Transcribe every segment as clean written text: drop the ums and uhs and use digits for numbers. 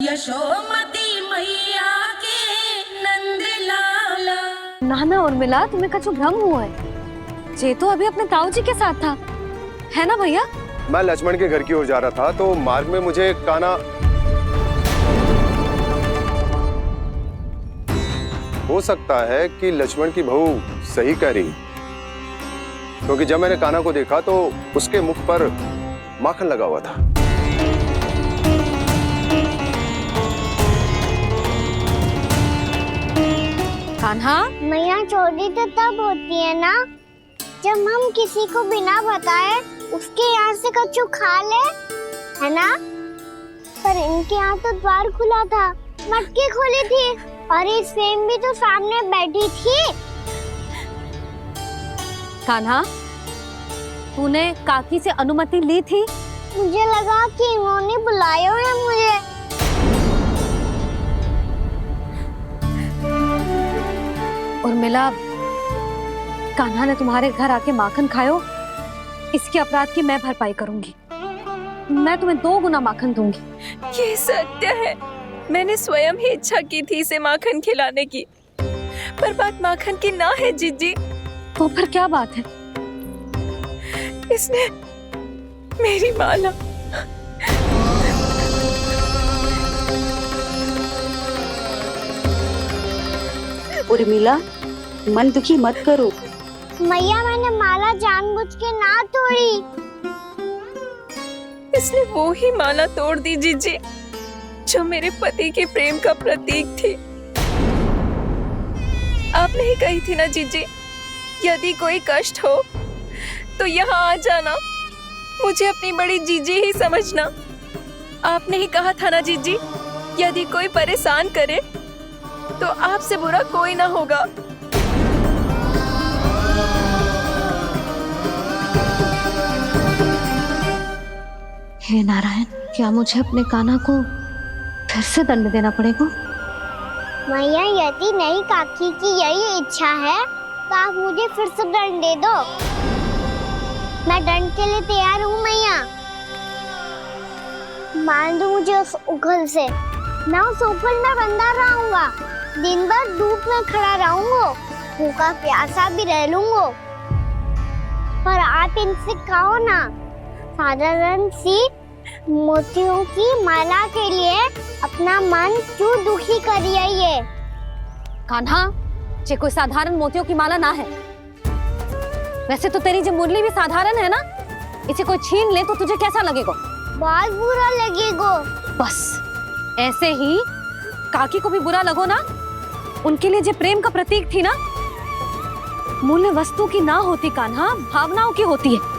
यशोमती मैया के नंद लाला। नाना उर्मिला, तुम्हें कछु भ्रम हुआ है। जे तो अभी अपने ताऊ जी के साथ था, है ना भैया? मैं लक्ष्मण के घर की ओर जा रहा था तो मार्ग में मुझे कान्हा। हो सकता है कि लक्ष्मण की बहू सही कह रही, क्योंकि जब मैंने कान्हा को देखा तो उसके मुख पर माखन लगा हुआ था। कान्हा, मैया चोरी तो तब होती है ना जब हम किसी को बिना बताए उसके यहाँ से कछु खा ले, है ना? पर इनके यहाँ तो द्वार खुला था, मटकी खोली थी और इस फेम भी तो सामने बैठी थी। कान्हा, तूने काकी से अनुमति ली थी? मुझे लगा कि इन्होंने बुलाया है मुझे। उर्मिला, कान्हा ने तुम्हारे घर आके माखन खायो, इसके अपराध की मैं भरपाई करूंगी। मैं तुम्हें 2 गुना माखन दूंगी। ये सत्य है, मैंने स्वयं ही इच्छा की थी इसे माखन खिलाने की, पर बात माखन की ना है जीजी। तो फिर क्या बात है? इसने मेरी माला। उर्मिला, मन दुखी मत करो। मैया, मैंने माला जानबूझ के ना तोड़ी। इसने वो ही माला तोड़ दी जीजी जो मेरे पति के प्रेम का प्रतीक थी। आपने ही कही थी ना जीजी, यदि कोई कष्ट हो तो यहाँ आ जाना, मुझे अपनी बड़ी जीजी ही समझना। आपने ही कहा था ना जीजी, यदि कोई परेशान करे तो आपसे बुरा कोई ना होगा। हे नारायण, क्या मुझे अपने कान्हा को फिर से दंड देना पड़ेगा? मैया, यदि नहीं काकी की यही इच्छा है तो आप मुझे फिर से दंड दे दो। मैं दंड के लिए तैयार हूँ मैया। मान दो मुझे उस उखल से, मैं उस उखल में बंधा रहूंगा, दिन भर धूप में खड़ा रहूंगा, भूखा प्यासा भी रह लूंगा। पर आप इनसे कहो ना, साधारण सी मोतियों की माला के लिए अपना मन क्यों दुखी करिए? कान्हा, ये कोई साधारण मोतियों की माला ना है। वैसे तो तेरी जो मुरली भी साधारण है ना, इसे कोई छीन ले तो तुझे कैसा लगेगा? बहुत बुरा लगेगा। बस ऐसे ही काकी को भी बुरा लगो ना। उनके लिए जो प्रेम का प्रतीक थी ना, मूल्य वस्तु की ना होती कान्हा, भावनाओं की होती है।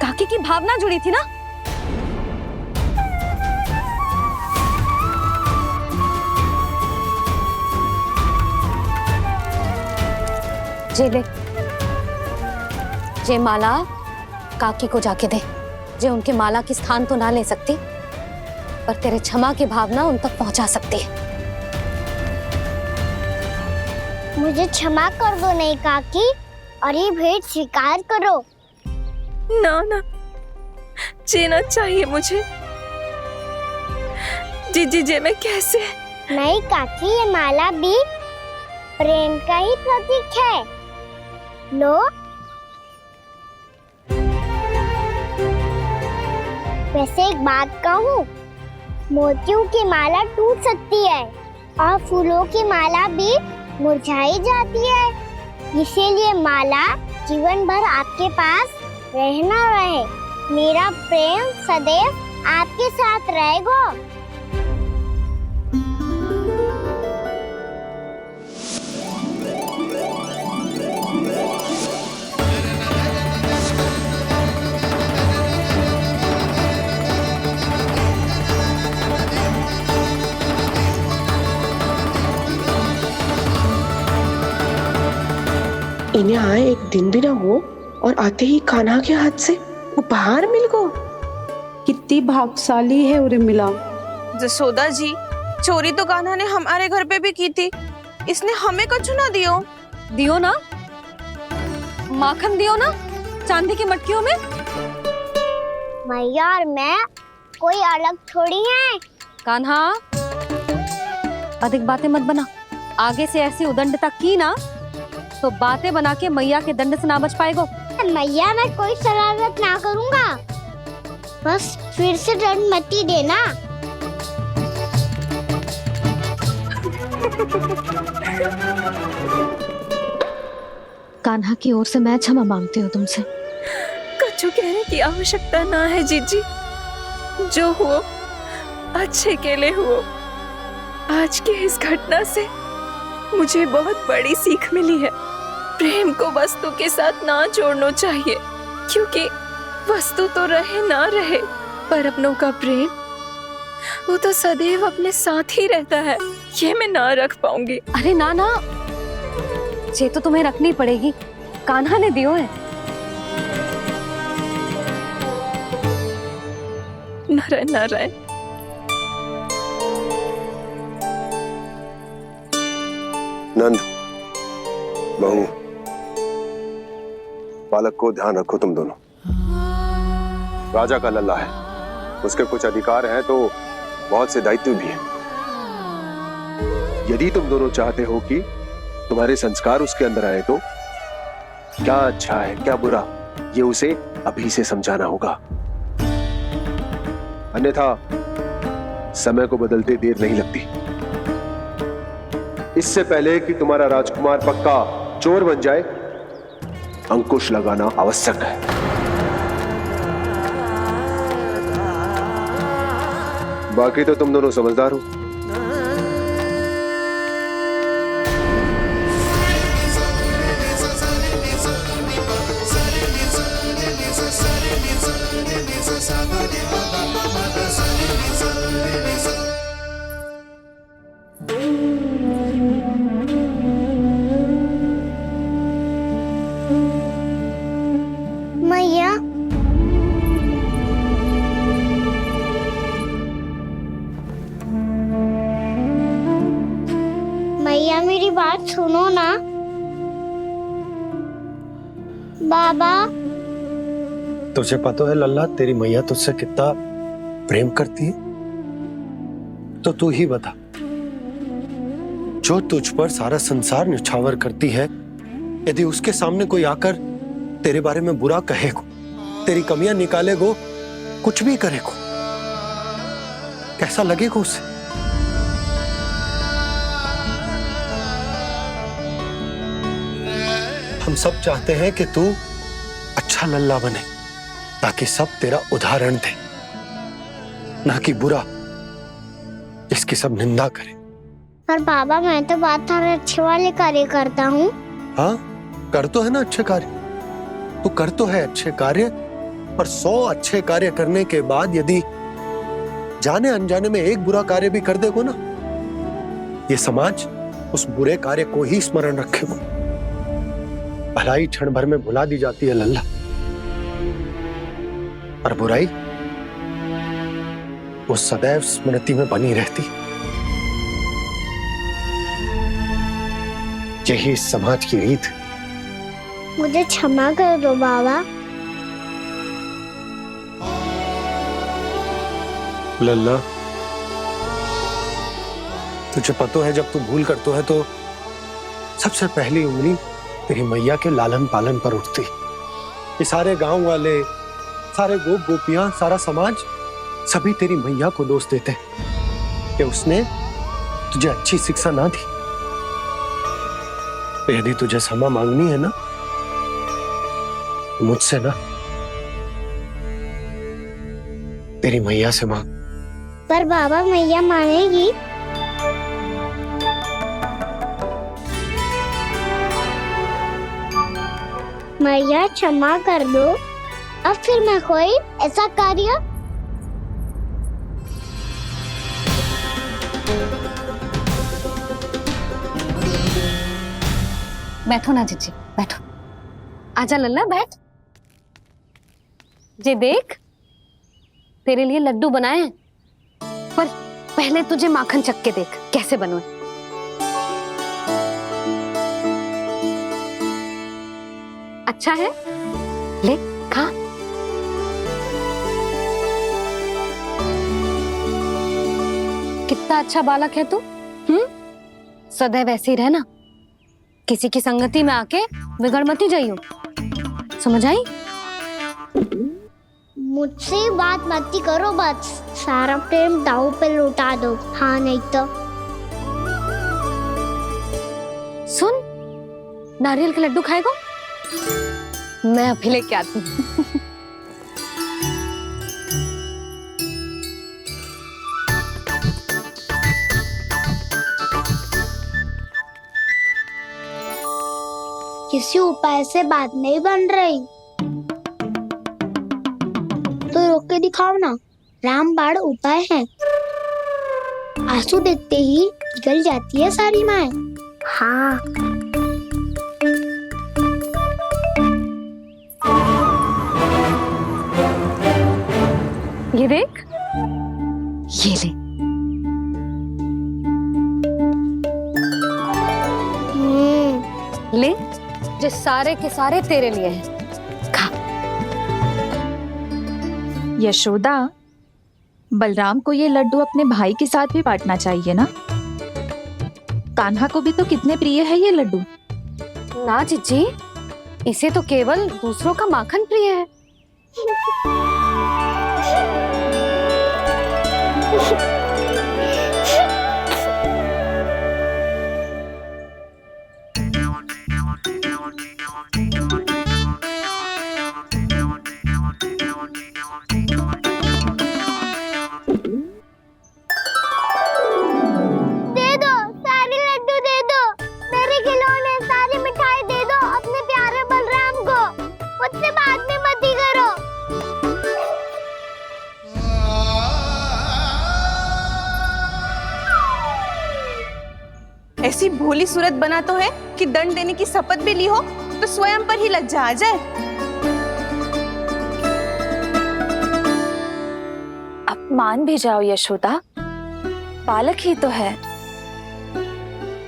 काकी की भावना जुड़ी थी ना। जे ले, जे माला काकी को जाके दे। जे उनके माला की स्थान तो ना ले सकती, पर तेरे क्षमा की भावना उन तक पहुंचा सकती है। मुझे क्षमा कर दो नहीं काकी, और ये भेंट स्वीकार करो। ना ना, जीना चाहिए मुझे जीजी। जे मैं कैसे? नहीं काकी, ये माला भी प्रेम का ही प्रतीक है। लो। वैसे एक बात कहूँ, मोतियों की माला टूट सकती है और फूलों की माला भी मुरझाई जाती है। इसीलिए माला जीवन भर आपके पास रहना रहे। मेरा प्रेम सदैव आपके साथ रहेगा। इन्हें आए एक दिन भी ना हो और आते ही कान्हा के हाथ से उपहार मिल गो। कितनी भाग्यशाली है उर्मिला। जसोदा जी, चोरी तो कान्हा ने हमारे घर पे भी की थी, इसने हमें कछु ना दियो। दियो ना, माखन दियो ना, चांदी की मटकियों में। मैया और मैं कोई अलग थोड़ी हैं। कान्हा, अधिक बातें मत बना। आगे से ऐसी उदंडता की ना तो बातें बना के मैया के दंड से ना बच पाएगो। मैया मैं कोई शरारत ना करूंगा, बस फिर से दंड मत ही देना। कान्हा की ओर से मैं क्षमा मांगती हूँ तुमसे। कछु कहने की आवश्यकता ना है जीजी, जो हुआ अच्छे के लिए हुआ। आज की इस घटना से मुझे बहुत बड़ी सीख मिली है। प्रेम को वस्तु के साथ ना जोड़ना चाहिए, क्योंकि वस्तु तो रहे ना रहे, पर अपनों का प्रेम वो तो सदैव अपने साथ ही रहता है। ये मैं ना रख पाऊंगी। अरे ना ना, ये तो तुम्हें रखनी पड़ेगी, कान्हा ने दियो है। नारायण नारायण। नंद, बहू, बालक को ध्यान रखो तुम दोनों। राजा का लल्ला है, उसके कुछ अधिकार हैं तो बहुत से दायित्व भी हैं। यदि तुम दोनों चाहते हो कि तुम्हारे संस्कार उसके अंदर आए तो क्या अच्छा है क्या बुरा, ये उसे अभी से समझाना होगा। अन्यथा समय को बदलते देर नहीं लगती। इससे पहले कि तुम्हारा राजकुमार पक्का चोर बन जाए, अंकुश लगाना आवश्यक है। बाकी तो तुम दोनों समझदार हो। मैया, मैया मेरी बात सुनो ना। बाबा, तुझे पता है लल्ला, तेरी मैया तुझसे कितना प्रेम करती है? तो तू ही बता, जो तुझ पर सारा संसार न्यौछावर करती है, यदि उसके सामने कोई आकर तेरे बारे में बुरा कहेगो, तेरी कमियां निकालेगो, कुछ भी करेगो, कैसा लगेगा उसे? हम सब चाहते हैं कि तू अच्छा लल्ला बने, ताकि सब तेरा उदाहरण दे, ना कि बुरा जिसकी सब निंदा करे। पर बाबा मैं तो बात थारे अच्छे वाले कार्य करता हूँ। हाँ, कर तो है ना अच्छे कार्य, तू कर तो है अच्छे कार्य, पर 100 अच्छे कार्य करने के बाद यदि जाने अनजाने में एक बुरा कार्य भी कर देगो ना, ये समाज उस बुरे कार्य को ही स्मरण रखेगो। भलाई क्षण भर में भुला दी जाती है लल्ला, और बुराई वो सदैव स्मृति में बनी रहती। यही इस समाज की रीत। मुझे क्षमा कर दो बाबा। लल्ला, तुझे पता है जब तू भूल करतो है तो सबसे पहली उंगली तेरी मैया के लालन पालन पर उठती। ये सारे गांव वाले, सारे गोप गोपियां, सारा समाज सभी तेरी मैया को दोष देते कि उसने तुझे अच्छी शिक्षा ना दी। तो यदि तुझे क्षमा मांगनी है ना, मुझसे ना, तेरी मैया से मांग। पर बाबा मैया मानेगी? मैया क्षमा कर दो, अब फिर मैं कोई ऐसा कार्य। बैठो ना जीजी, बैठो। आजा लल्ला, बैठ। जे देख, तेरे लिए लड्डू बनाए हैं, पर पहले तुझे माखन चख के देख कैसे बने। अच्छा है, ले खा। कितना अच्छा बालक है तू। सदैव ऐसे ही रहना, किसी की संगति में आके बिगड़ मती जाइयो, समझ आई? मुझसे बात मत करो, बस सारा प्रेम दाव पे लौटा दो। हाँ नहीं तो सुन, नारियल के लड्डू खाएगा? मैं अभी लेके आती हूँ। किसी उपाय से बात नहीं बन रही तो रोक के दिखाओ ना। रामबाण उपाय है, आंसू देखते ही गल जाती है सारी माए। हाँ ये देख, ये ले। ले, जो सारे के सारे तेरे लिए हैं, खा। यशोदा, बलराम को ये लड्डू अपने भाई के साथ भी बांटना चाहिए ना। कान्हा को भी तो कितने प्रिय है ये लड्डू। ना जीजी, इसे तो केवल दूसरों का माखन प्रिय है। ऐसी भोली सूरत बना तो है कि दंड देने की शपथ भी ली हो तो स्वयं पर ही लज्जा आ जाए। अब मान भी जाओ यशोदा, बालक ही तो है।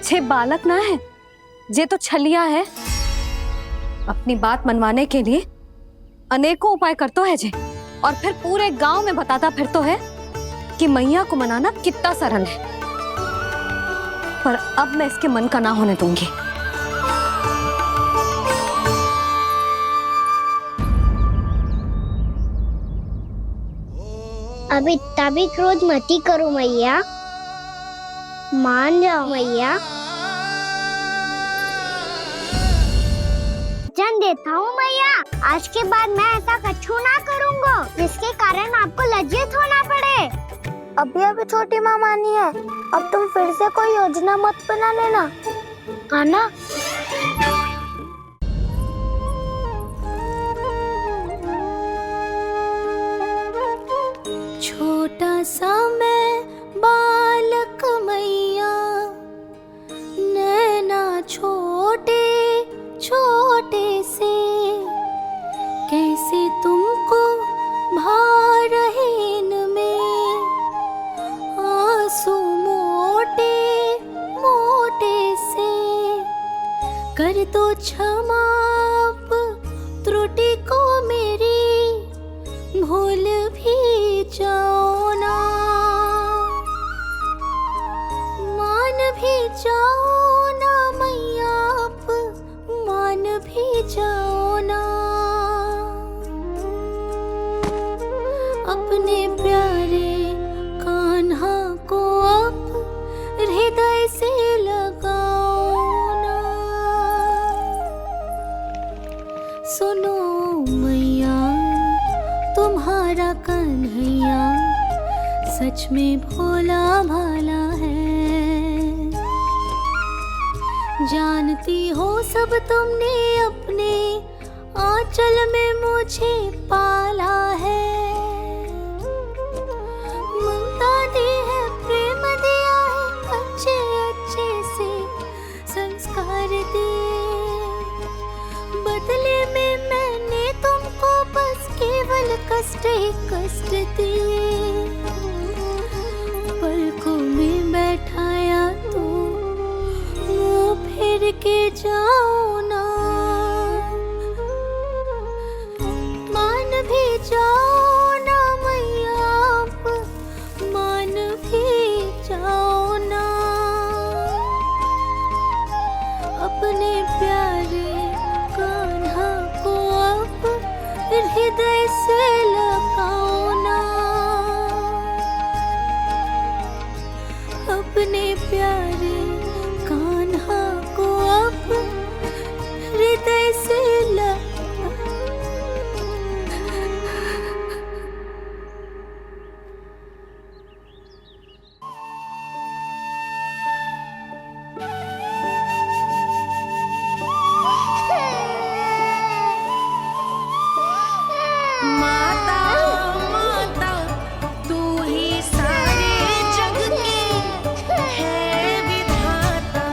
छे बालक ना है, ये तो छलिया है। अपनी बात मनवाने के लिए अनेकों उपाय करतो है जे, और फिर पूरे गांव में बताता फिरतो है कि मैया को मनाना कितना सरल है। पर अब मैं इसके मन का ना होने दूंगी। अब इतना भी क्रोध मती करो मैया, मान जाओ मैया। वचन देता हूँ मैया, आज के बाद मैं ऐसा कछु ना करूँगा जिसके कारण आपको लज्जित होना पड़े। अभी छोटी माँ मानी है, अब तुम फिर से कोई योजना मत बना लेना, कान्हा। छोटा सा मैं बालक मैया, नैना छोटे छोटे से, कैसे तुमको भारहीन में आंसू मोटे मोटे से, कर दो क्षमा त्रुटि को मेरी, भूल भी जाओ ना, मान भी जाओ ना मैया, आप मान भी जाओ ना। अपने प्यारे कान्हा को अब हृदय से लगाओ ना। सुनो मैया, तुम्हारा कन्हैया सच में भोला भाला है। जानती हो सब तुमने अपने आंचल में मुझे पाला है। ममता दी है, प्रेम दिया है, अच्छे अच्छे से संस्कार दिए। बदले में मैंने तुमको बस केवल कष्ट ही कष्ट दिए। पलकों में बैठाया तो मुंह फेर के जाओ ना, मान भी जाओ अपने प्यारे कान्हा को अब हृदय से लगा। माता माता तू ही सारे जग की है विधाता।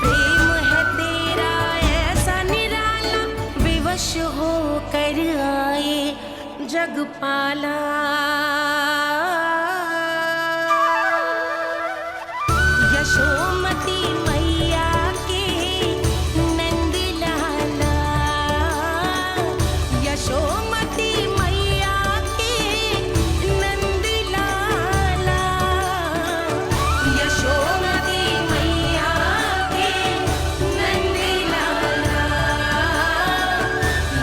प्रेम है तेरा ऐसा निराला, विवश हो कर आए जग पाला। यशोमती मैया के नंद लाला, यशोमती मैया के नंद लाला, यशोमती मैया के नंद लाला,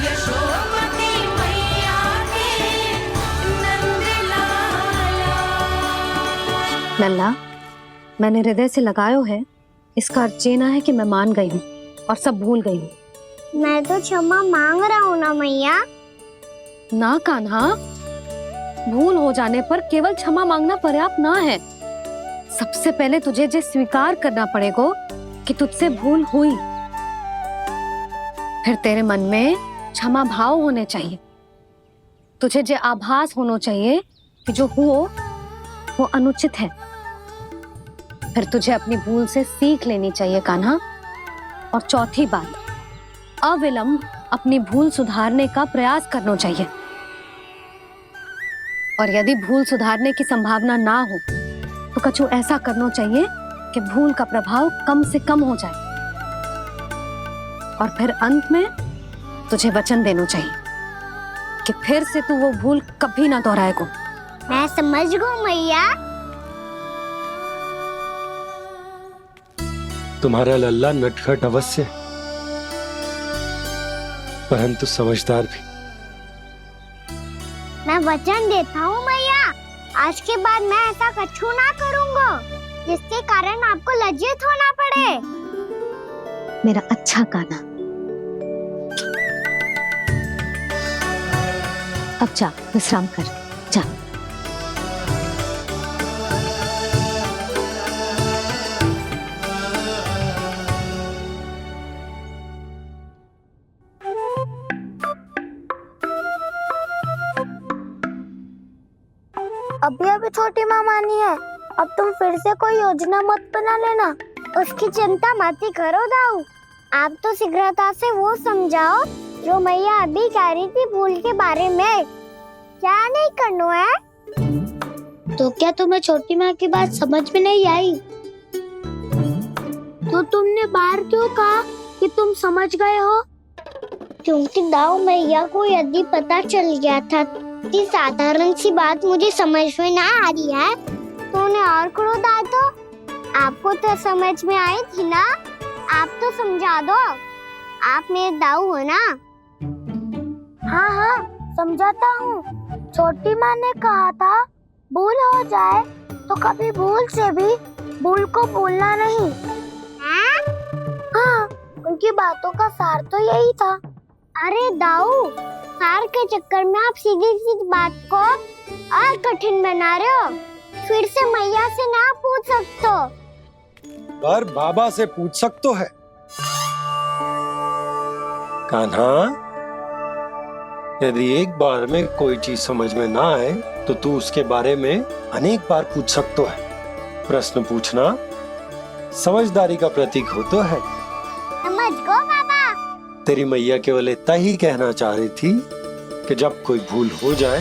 यशोमती मैया के नंद लाला। लल्ला, मैंने हृदय से लगायो है, इसका अर्थ ये ना है कि मैं मान गई हूँ और सब भूल गई हूँ। मैं तो क्षमा मांग रहा हूँ ना मैया। ना कान्हा, भूल हो जाने पर केवल क्षमा मांगना पर्याप्त ना है। सबसे पहले तुझे जे स्वीकार करना पड़ेगा कि तुझसे भूल हुई। फिर तेरे मन में क्षमा भाव होने चाहिए। तुझे जे आभास होना चाहिए कि जो हुआ वो अनुचित है। फिर तुझे अपनी भूल से सीख लेनी चाहिए कान्हा। और चौथी बात, अविलंब अपनी भूल सुधारने का प्रयास करना चाहिए। और यदि भूल सुधारने की संभावना ना हो तो कछु ऐसा करना चाहिए कि भूल का प्रभाव कम से कम हो जाए। और फिर अंत में तुझे वचन देना चाहिए कि फिर से तू वो भूल कभी ना दोहराएगा। मैं समझ गई मैया। तुम्हारा लल्ला नटखट अवश्य, परंतु समझदार भी। मैं वचन देता हूँ मैया, आज के बाद मैं ऐसा कछु ना करूँगा जिसके कारण आपको लज्जित होना पड़े। मेरा अच्छा कान्हा, अब जा विश्राम कर, जा। अभी अभी छोटी माँ मानी है, अब तुम फिर से कोई योजना मत बना लेना। उसकी चिंता मत ही करो दाऊ। आप तो शीघ्रता से वो समझाओ जो मैया अभी कह रही थी भूल के बारे में। क्या नहीं करना है? तो क्या तुम्हें छोटी माँ की बात समझ में नहीं आई? तो तुमने बाहर क्यों कहा कि तुम समझ गए हो? क्योंकि दाऊ मैया को यदि पता चल गया था इतनी साधारण सी बात मुझे समझ में ना आ रही है तो उन्हें और क्रोध आए तो? आपको तो समझ में आई थी ना, आप तो समझा दो। आप मेरे दाऊ हो ना। हाँ हाँ समझाता हूँ। छोटी माँ ने कहा था भूल हो जाए तो कभी भूल से भी भूल को भूलना नहीं। हाँ, उनकी बातों का सार तो यही था। अरे दाऊ, सार के चक्कर में आप सीधी सीधी बात को और कठिन बना रहे हो। फिर से मैया से ना पूछ सकते हो, पर बाबा से पूछ सकते है। कान्हा, यदि एक बार में कोई चीज समझ में ना आए तो तू उसके बारे में अनेक बार पूछ सकते है। प्रश्न पूछना समझदारी का प्रतीक होता है। समझ गो बाबा। तेरी मैया केवल इतना ही कहना चाह रही थी कि जब कोई भूल हो जाए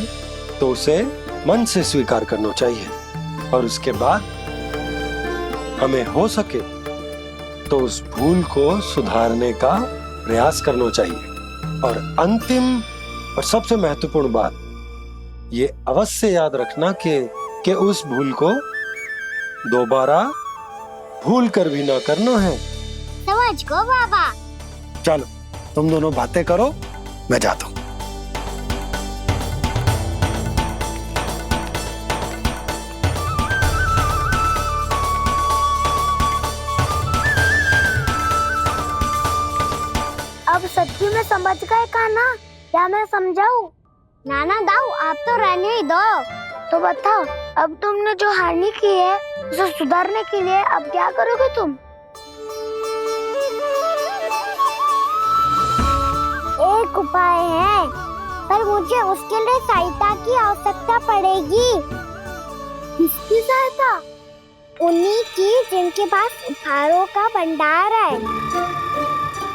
तो उसे मन से स्वीकार करना चाहिए और उसके बाद हमें हो सके तो उस भूल को सुधारने का प्रयास करना चाहिए। और अंतिम और सबसे महत्वपूर्ण बात ये अवश्य याद रखना कि उस भूल को दोबारा भूल कर भी ना करना है। समझ गो बाबा। चलो तुम दोनों बातें करो, मैं जाता हूँ। समझ गए कान्हा, क्या मैं समझाऊं? नाना दाऊ, आप तो रहने ही दो। तो बताओ, अब तुमने जो हानि की है उसे सुधारने के लिए अब क्या करोगे तुम? एक उपाय है, पर मुझे उसके लिए सहायता की आवश्यकता पड़ेगी। किसकी सहायता? उन्हीं की जिनके पास उपहारों का भंडार है।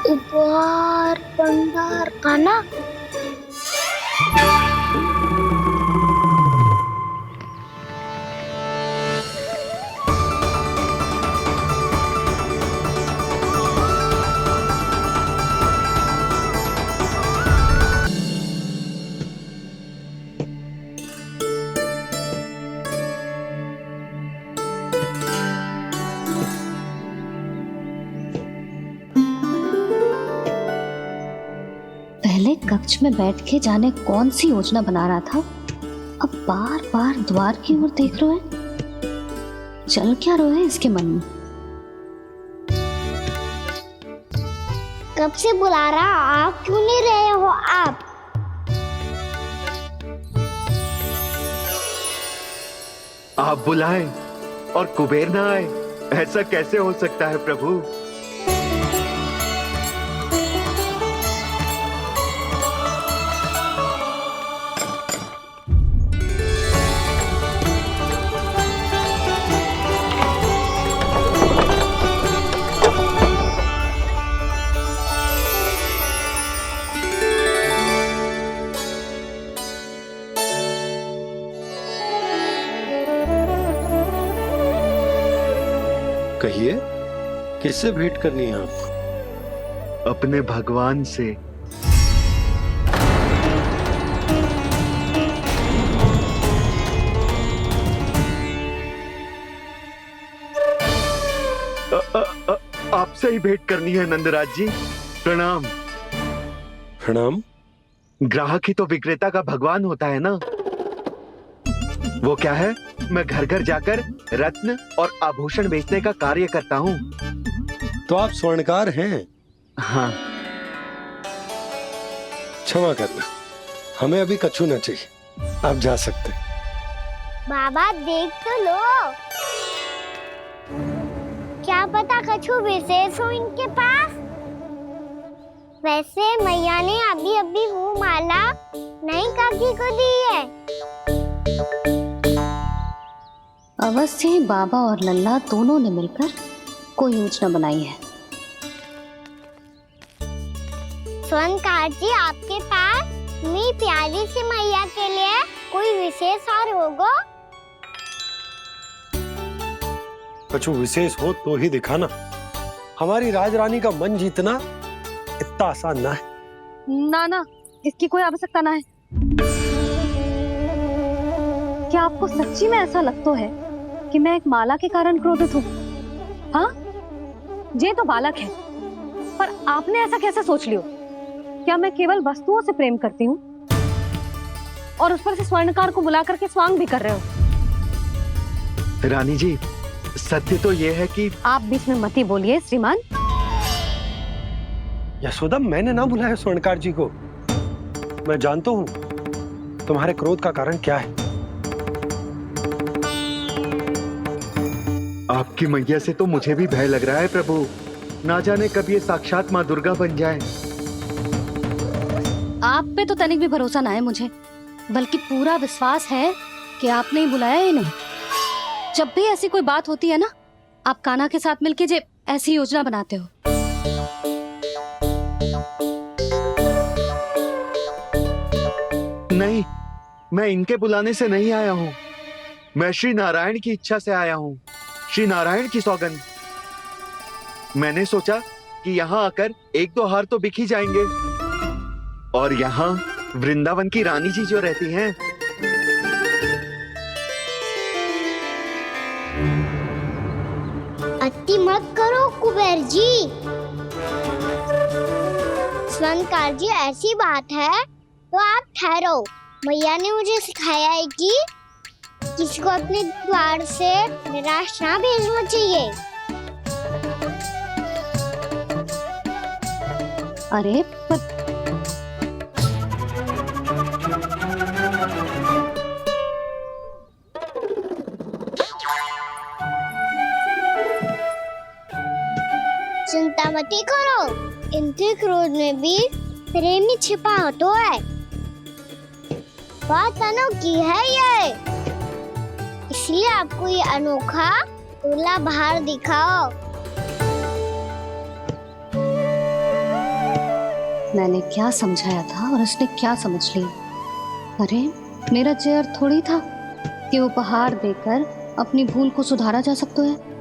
उपहार भंडार का ना? पहले कक्ष में बैठ के जाने कौन सी योजना बना रहा था, अब बार बार द्वार की ओर देख रहे हैं। चल क्या रहे हैं इसके मन में? कब से बुला रहा, आप क्यों नहीं रहे हो आप? आप बुलाएं और कुबेर ना आए, ऐसा कैसे हो सकता है प्रभु? कहिए, किससे भेंट करनी है आपको? अपने भगवान से। आपसे ही भेंट करनी है नंदराज जी। प्रणाम। प्रणाम। ग्राहक ही तो विक्रेता का भगवान होता है ना। वो क्या है, मैं घर घर जाकर रत्न और आभूषण बेचने का कार्य करता हूँ। तो आप स्वर्णकार हैं? हाँ। क्षमा करना, हमें अभी कछु न चाहिए, आप जा सकते हैं। बाबा देख तो लो, क्या पता कछु विशेष हो इनके पास। वैसे मैया ने अभी अभी वो माला नई काकी को दी है। अवश्य ही बाबा और लल्ला दोनों ने मिलकर कोई योजना बनाई है। स्वर्णकार जी, आपके पास मेरी प्यारी सी मैया के लिए कोई विशेष हार होगा? कछु विशेष हो तो ही दिखाना। हमारी राजरानी का मन जीतना इतना आसान ना है। ना, इसकी कोई आवश्यकता ना है। क्या आपको सच्ची में ऐसा लगता है कि मैं एक माला के कारण क्रोधित हूँ? हाँ, ये तो बालक है, पर आपने ऐसा कैसे सोच लियो? क्या मैं केवल वस्तुओं से प्रेम करती हूँ और उस पर से स्वर्णकार को बुला करके स्वांग भी कर रहे हो? रानी जी, सत्य तो ये है कि आप बीच में मत ही बोलिए श्रीमान। यशोदा, मैंने ना बुलाया स्वर्णकार जी को। मैं जानता हूँ तुम्हारे क्रोध का कारण क्या है। आपकी मैया से तो मुझे भी भय लग रहा है प्रभु। ना जाने कब ये साक्षात माँ दुर्गा बन जाए। आप पे तो तनिक भी भरोसा ना है मुझे, बल्कि पूरा विश्वास है कि आपने ही बुलाया इन्हें। जब भी ऐसी कोई बात होती है ना, आप कान्हा के साथ मिलके जे ऐसी योजना बनाते हो। नहीं, मैं इनके बुलाने से नहीं आया हूँ। मैं श्री नारायण की इच्छा से आया हूँ। श्री नारायण की सौगंध। मैंने सोचा कि यहाँ आकर एक दो हार तो बिक ही जाएंगे। और यहाँ वृंदावन की रानी जी जो रहती हैं, अति मत करो कुबेर जी। स्वर्णकार जी, ऐसी बात है तो आप ठहरो। मैया ने मुझे सिखाया है कि किसी को अपने द्वार से निराश ना भेजना चाहिए। अरे पर चिंता मत करो, इनके क्रोध में भी प्रेम ही छिपा होता है। बात अनोखी है ये, इसलिए आपको ये अनोखा दूल्हा बाहर दिखाओ। मैंने क्या समझाया था और उसने क्या समझ लिया। अरे मेरा चेयर थोड़ी था कि उपहार देकर अपनी भूल को सुधारा जा सकता है।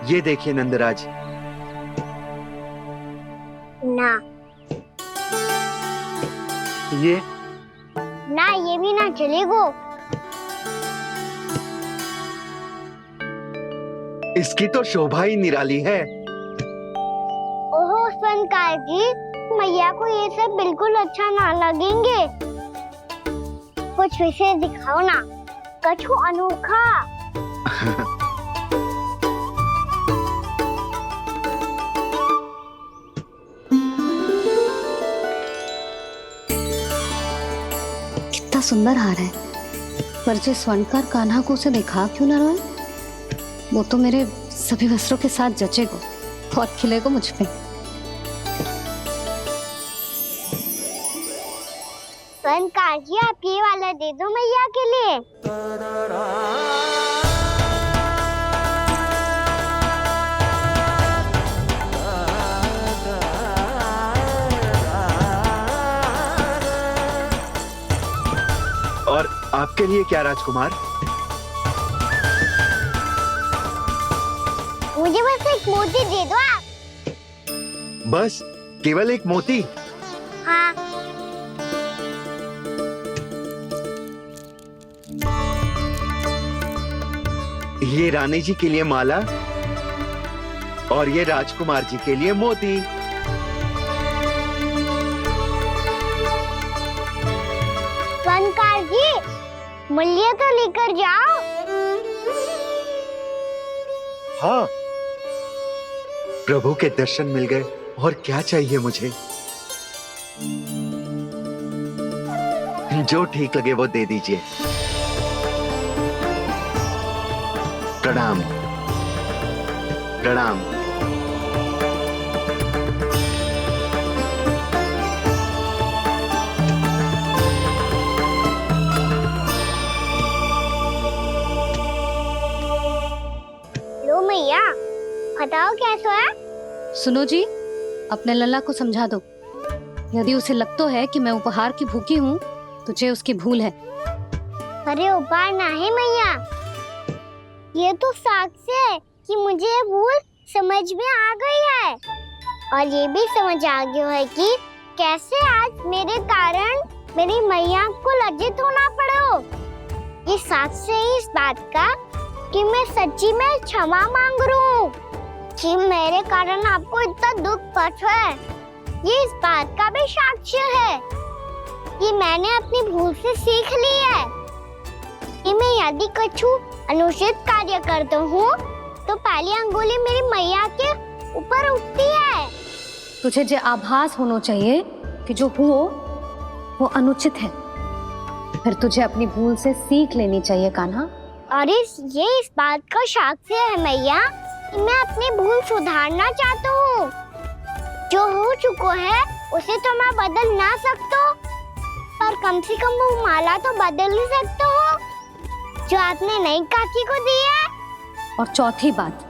ये देखिए नंदराज, ना ये ना, ये भी ना चलेगो। इसकी तो शोभा ही निराली है। ओहो स्वनकार जी, मैया को ये सब बिल्कुल अच्छा ना लगेंगे। कुछ विशेष दिखाओ ना, कछु अनोखा। कितना सुंदर हार है, पर जो स्वर्णकार कान्हा को उसे दिखा क्यों ना रोए? वो तो मेरे सभी वस्त्रों के साथ जचेगा और खिलेगा मुझ पे। स्वनकार जी, आप ये वाला दे दो मैया के लिए। और आपके लिए क्या राजकुमार? मुझे बस एक मोती दे दो आप। बस केवल एक मोती? हाँ। ये रानी जी के लिए माला और ये राजकुमार जी के लिए मोती। स्वनकार जी, मूल्य तो लेकर जाओ। हाँ, प्रभु के दर्शन मिल गए, और क्या चाहिए मुझे? जो ठीक लगे वो दे दीजिए। प्रणाम प्रणाम। लो मैया, बताओ कैसा है? सुनो जी, अपने लल्ला को समझा दो। यदि उसे लगता है कि मैं उपहार की भूखी हूँ, तो ये उसकी भूल है। अरे उपहार ना है मैया, ये तो साक्ष्य है कि मुझे ये भूल समझ में आ गई है, और ये भी समझ आ गया है कि कैसे आज मेरे कारण मेरी मैया को लज्जित होना पड़ो। ये साक्ष्य है इस बात का कि मैं सच्ची में क्षमा मांग रहा हूँ कि मेरे कारण आपको इतना दुख पहुंचा है। ये इस बात का भी साक्ष्य है कि मैंने अपनी भूल से सीख ली है कि मैं यदि कुछ अनुचित कार्य करता हूँ तो पहली अंगुली मेरी मैया के ऊपर उठती है। तुझे जो आभास होना चाहिए कि जो हुआ वो अनुचित है, फिर तुझे अपनी भूल से सीख लेनी चाहिए कान्हा। और ये इस बात का साक्ष्य है मैया कि मैं अपनी भूल सुधारना चाहता हूँ। जो हो चुका है उसे तो मैं बदल ना सकता, पर कम से कम वो माला तो बदल ही सकता हूँ जो आपने नई काकी को दी है। और चौथी बात,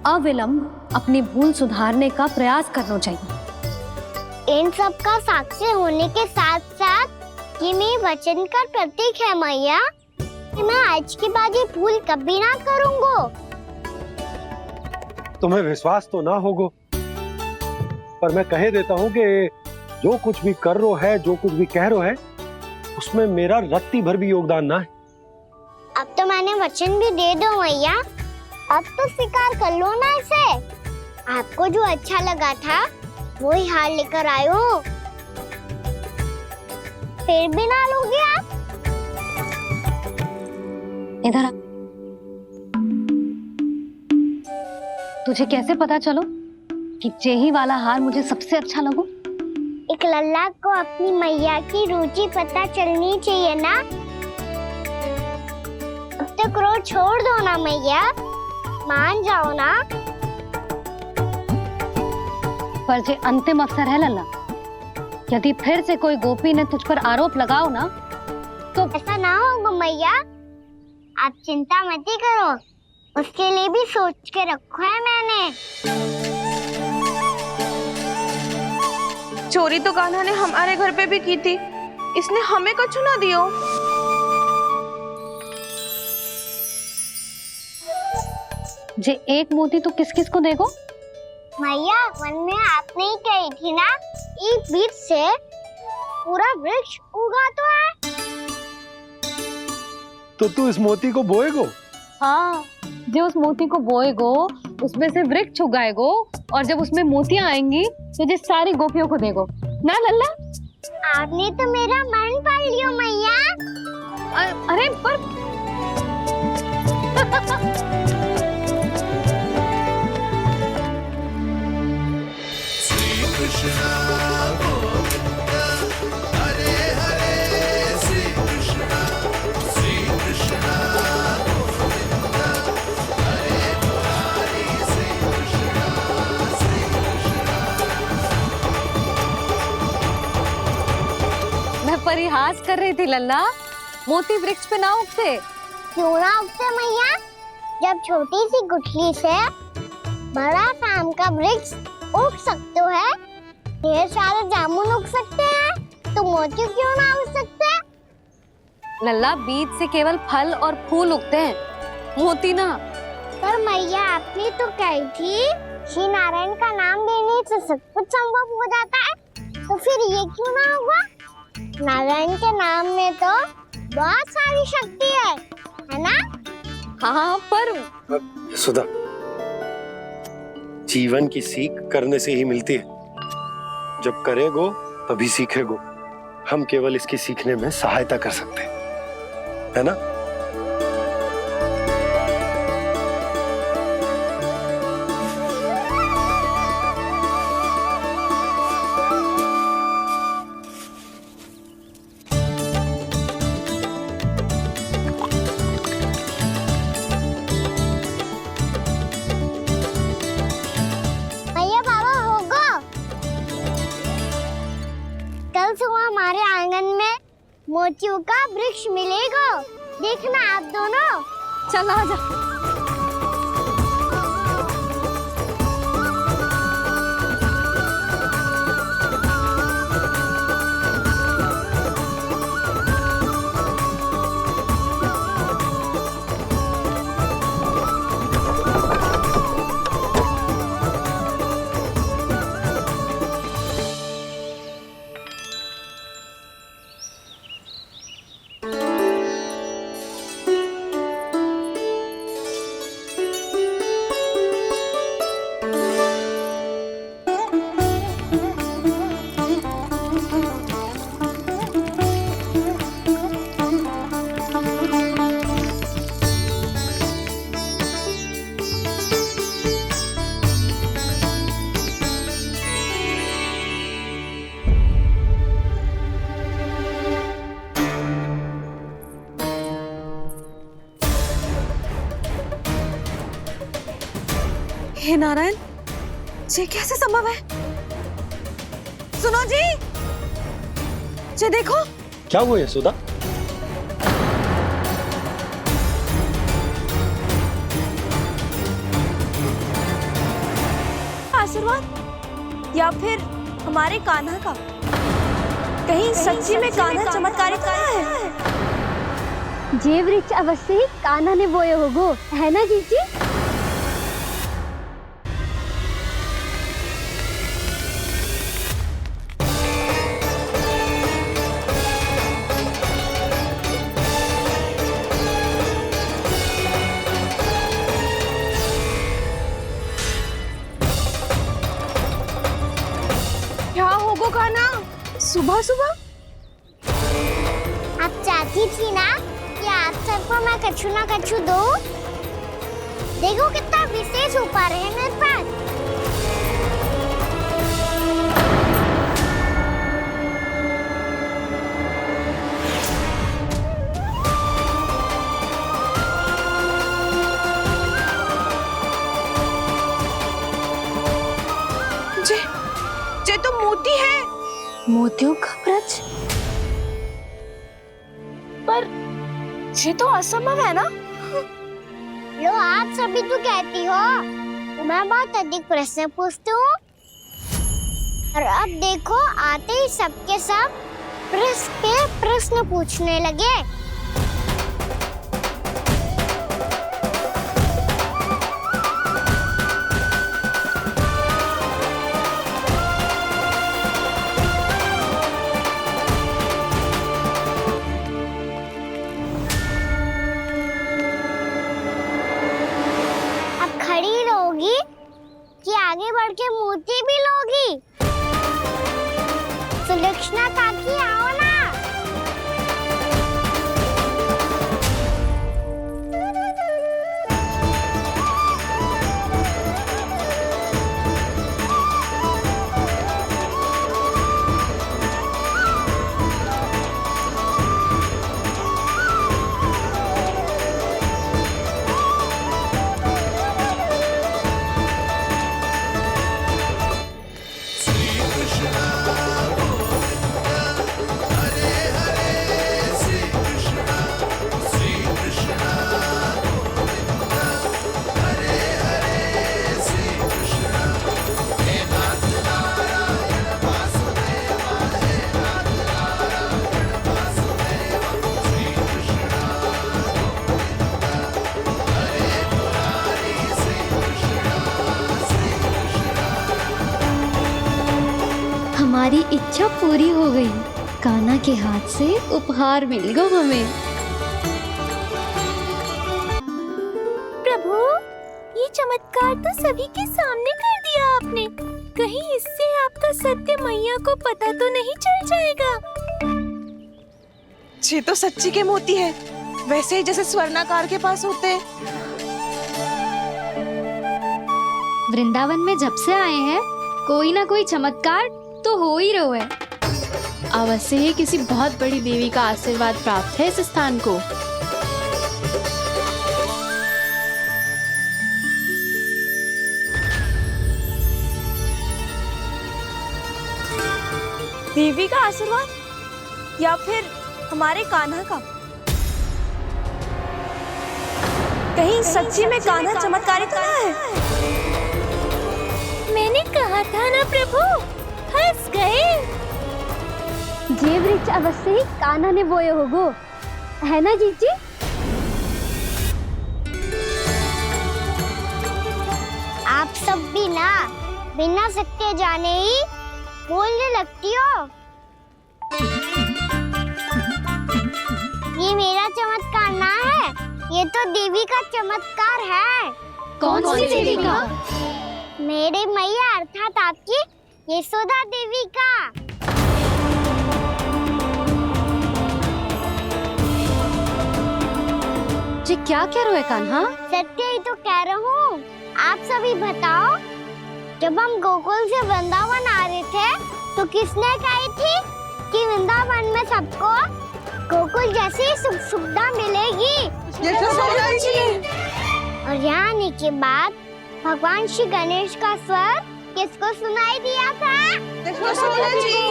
अविलंब अपनी भूल सुधारने का प्रयास करना चाहिए। इन सब का साक्ष्य होने के साथ साथ ये मेरे वचन का प्रतीक है मैया कि मैं आज के बाद ये भूल कभी ना करूँगा। तुम्हें विश्वास तो ना होगो, पर मैं कह देता हूँ कि जो कुछ भी कर रो है, जो कुछ भी कह रो है, उसमें मेरा रत्ती भर भी योगदान ना है। अब तो मैंने वचन भी दे दो मैया, अब तो स्वीकार कर लो ना इसे। आपको जो अच्छा लगा था वही हार लेकर आयो, फिर भी ना लोगे आप? इधर आ। तुझे कैसे पता चलो कि जेही वाला हार मुझे सबसे अच्छा लगो? एक लल्ला को अपनी मैया की रुचि पता चलनी चाहिए ना। अब तो क्रोध छोड़ दो ना मैया, मान जाओ ना। पर जे अंतिम अवसर है लल्ला, यदि फिर से कोई गोपी ने तुझ पर आरोप लगाओ ना तो ऐसा ना होगा मैया, आप चिंता मत ही करो, उसके लिए भी सोच के रखा है मैंने। चोरी तो कान्हा ने हमारे घर पे भी की थी, इसने हमें कछु ना दियो। जे एक मोती तो किस किस को देगो? मैया मन में आपने ही कही थी ना, एक बीज से पूरा वृक्ष उगा तो है। तो तू इस मोती को बोएगो? हाँ, जो उस मोती को बोएगो उसमें से वृक्ष उगाएगो और जब उसमें मोतियां आएंगी तो जिस सारी गोपियों को देगो ना लल्ला। आपने तो मेरा मन पढ़ लियो मैया। अरे पर मैं परिहास कर रही थी लल्ला, मोती वृक्ष पे ना उगते। क्यों ना उगते मैया, जब छोटी सी गुठली से बड़ा आम का वृक्ष उग सकते है, ढेर सारे जामुन उग सकते हैं, तो मोती क्यों ना उग सकते? लल्ला, बीज से केवल फल और फूल उगते हैं, मोती ना। पर मैया आपने तो कही थी श्री नारायण का नाम लेने से सब कुछ संभव हो जाता है, तो फिर ये क्यों ना होगा? नारायण के नाम में तो बहुत सारी शक्ति है ना? हाँ पर सुधा, जीवन की सीख करने से ही मिलती है। जब करेगो तभी सीखेगो। हम केवल इसकी सीखने में सहायता कर सकते हैं, है ना? भैया बाबा होगो, कल सुबह हमारे आंगन में मोतियों का वृक्ष मिलेगा, देखना आप दोनों। चल आ जा। हे नारायण, ये कैसे संभव है? सुनो जी, ये देखो। क्या हुआ यशोदा? आशीर्वाद या फिर हमारे कान्हा का? कहीं सच्ची में कान्हा चमत्कारित करा है? जे वृक्ष अवश्य ही कान्हा ने बोए होगो, है ना जीजी? क्या होगो कान्हा सुबह सुबह? आप चाहती थी ना कि आप सबको मैं कछु ना कछु दूं? देखो कितना विशेष उपहार है मेरे पास। तो मोती है। मोतियों का ब्रज? पर ये तो असंभव है ना। लो आप सभी तो कहती हो, मैं बहुत अधिक प्रश्न पूछती हूँ, और अब देखो आते ही सबके सब प्रश्न पे प्रश्न पूछने लगे। अब खड़ी रहोगी कि आगे बढ़ के मोती भी लोगी? सुलक्षणा काकी आओ ना। हमारी इच्छा पूरी हो गई। कान्हा के हाथ से उपहार मिल गया हमें। प्रभु, ये चमत्कार तो सभी के सामने कर दिया आपने। कहीं इससे आपका सत्य मैया को पता तो नहीं चल जाएगा? ये तो सच्ची के मोती है, वैसे ही जैसे स्वर्णाकार के पास होते हैं। वृंदावन में जब से आए हैं, कोई ना कोई चमत्कार तो हो ही रहा है। अवश्य ही किसी बहुत बड़ी देवी का आशीर्वाद प्राप्त है इस स्थान को। देवी का आशीर्वाद या फिर हमारे कान्हा का? कहीं सच्ची में कान्हा चमत्कारी तो ना है? मैंने कहा था ना प्रभु, फंस गए। ये वृक्ष अवश्य ही कान्हा ने बोए होगो, है ना जीजी? आप सब भी ना बिना सत्य जाने ही बोलने लगती हो। ये मेरा चमत्कार ना है, ये तो देवी का चमत्कार है। कौन सी देवी का? मेरे मैया अर्थात आपकी यशोदा देवी का। जी क्या कह रहे हो कान्हा? सत्य ही तो कह रहा हूँ। आप सभी बताओ, जब हम गोकुल से वृंदावन आ रहे थे तो किसने कही थी कि वृंदावन में सबको गोकुल जैसी सुख सुविधा मिलेगी? यशोदा जी। और यहाँ आने के बाद भगवान श्री गणेश का स्वर किसको सुनाई दिया था? यशोदा जी।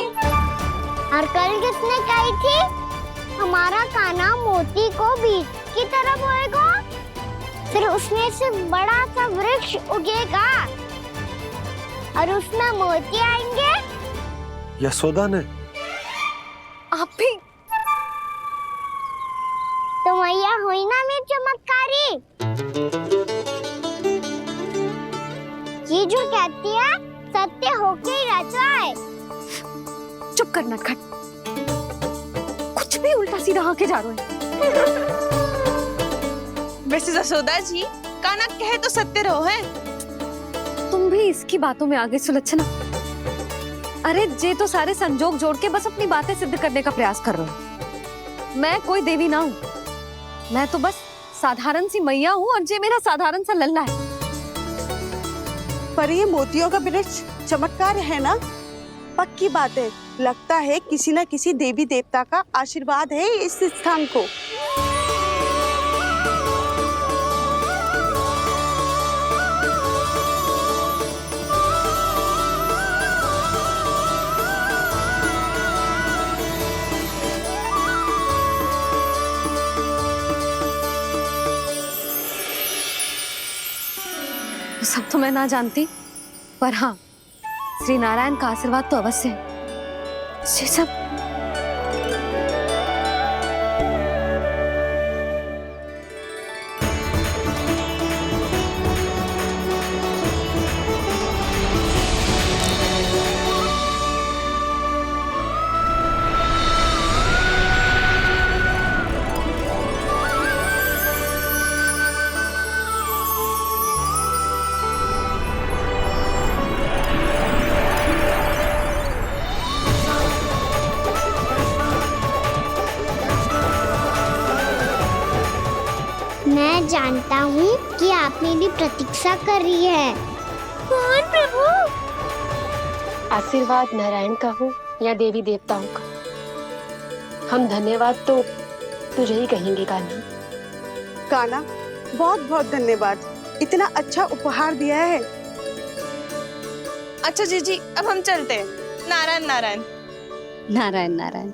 और कल किसने कही थी हमारा कान्हा मोती को बीज की तरफ होएगा, फिर उसमें से बड़ा सा वृक्ष उगेगा और उसमें मोती आएंगे? यशोदा ने? आप भी? तो मैया हुई ना मेरी चमत्कारी। ये जो कहती है सत्य होके ही रहता है। चुप कर नटखट, कुछ भी उल्टा सीधा आके जा रहे हैं। वैसे यशोदा जी, कान्हा कहे तो सत्य रहो है। तुम भी इसकी बातों में आगे सुलक्षणा। अरे जे तो सारे संजोग जोड़ के बस अपनी बातें सिद्ध करने का प्रयास कर रहे हो। मैं कोई देवी ना हूँ, मैं तो बस साधारण सी मैया हूँ और जे मेरा साधारण सा लल्ला है। पर ये मोतियों का वृक्ष चमत्कार है ना? पक्की बात है, लगता है किसी न किसी देवी देवता का आशीर्वाद है इस स्थान को। ये सब तो मैं ना जानती, पर हाँ, श्री नारायण का आशीर्वाद तो अवश्य है। ये सब मैं जानता हूँ कि आप मेरी प्रतीक्षा कर रही है। कौन प्रभु? आशीर्वाद नारायण का हो या देवी देवताओं का, हम धन्यवाद तो तुझे ही कहेंगे कान्हा। कान्हा, बहुत बहुत धन्यवाद, इतना अच्छा उपहार दिया है। अच्छा जीजी, अब हम चलते हैं। नारायण नारायण। नारायण नारायण।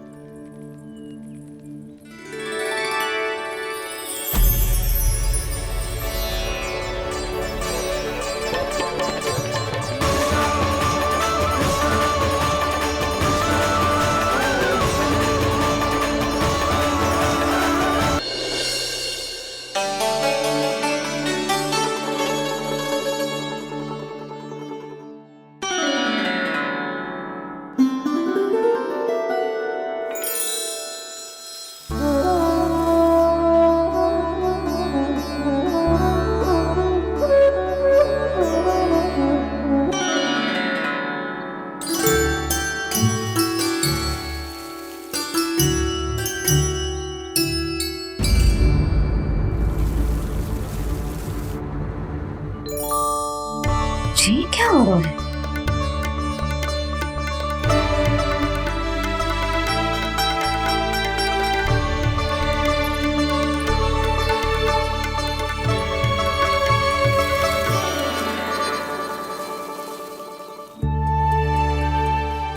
जी क्या हो रहा है?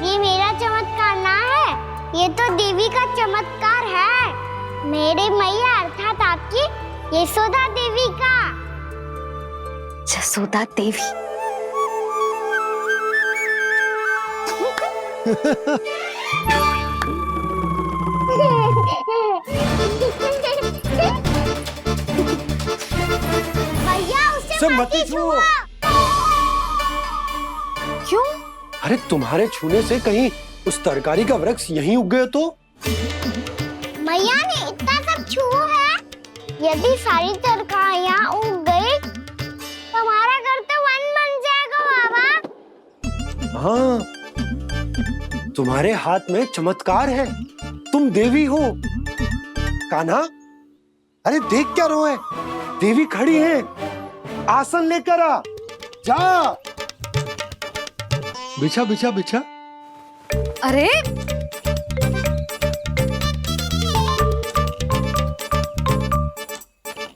ये मेरा चमत्कार ना है, ये तो देवी का चमत्कार है। मेरे मैया अर्थात आपकी यशोदा देवी का। जसोदा देवी। भैया उसे मत छुओ। क्यों? अरे तुम्हारे छूने से कहीं उस तरकारी का वृक्ष यहीं उग गए तो? मैया ने इतना सब छुआ है, यदि सारी तरकारियां उग गई तो हमारा घर तो वन बन जाएगा बाबा। हाँ, तुम्हारे हाथ में चमत्कार है, तुम देवी हो। कान्हा, अरे देख क्या रहो है, देवी खड़ी है, आसन लेकर आ, जा। बिछा बिछा बिछा। अरे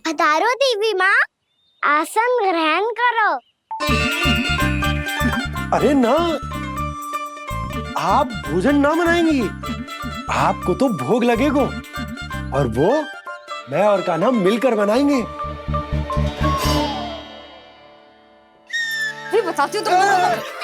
पधारो देवी माँ, आसन ग्रहण करो। अरे ना, आप भोजन ना मनाएंगी, आपको तो भोग लगेगा, और वो मैं और कान्हा मिलकर बनाएंगे। भी बताती हूँ तुमको।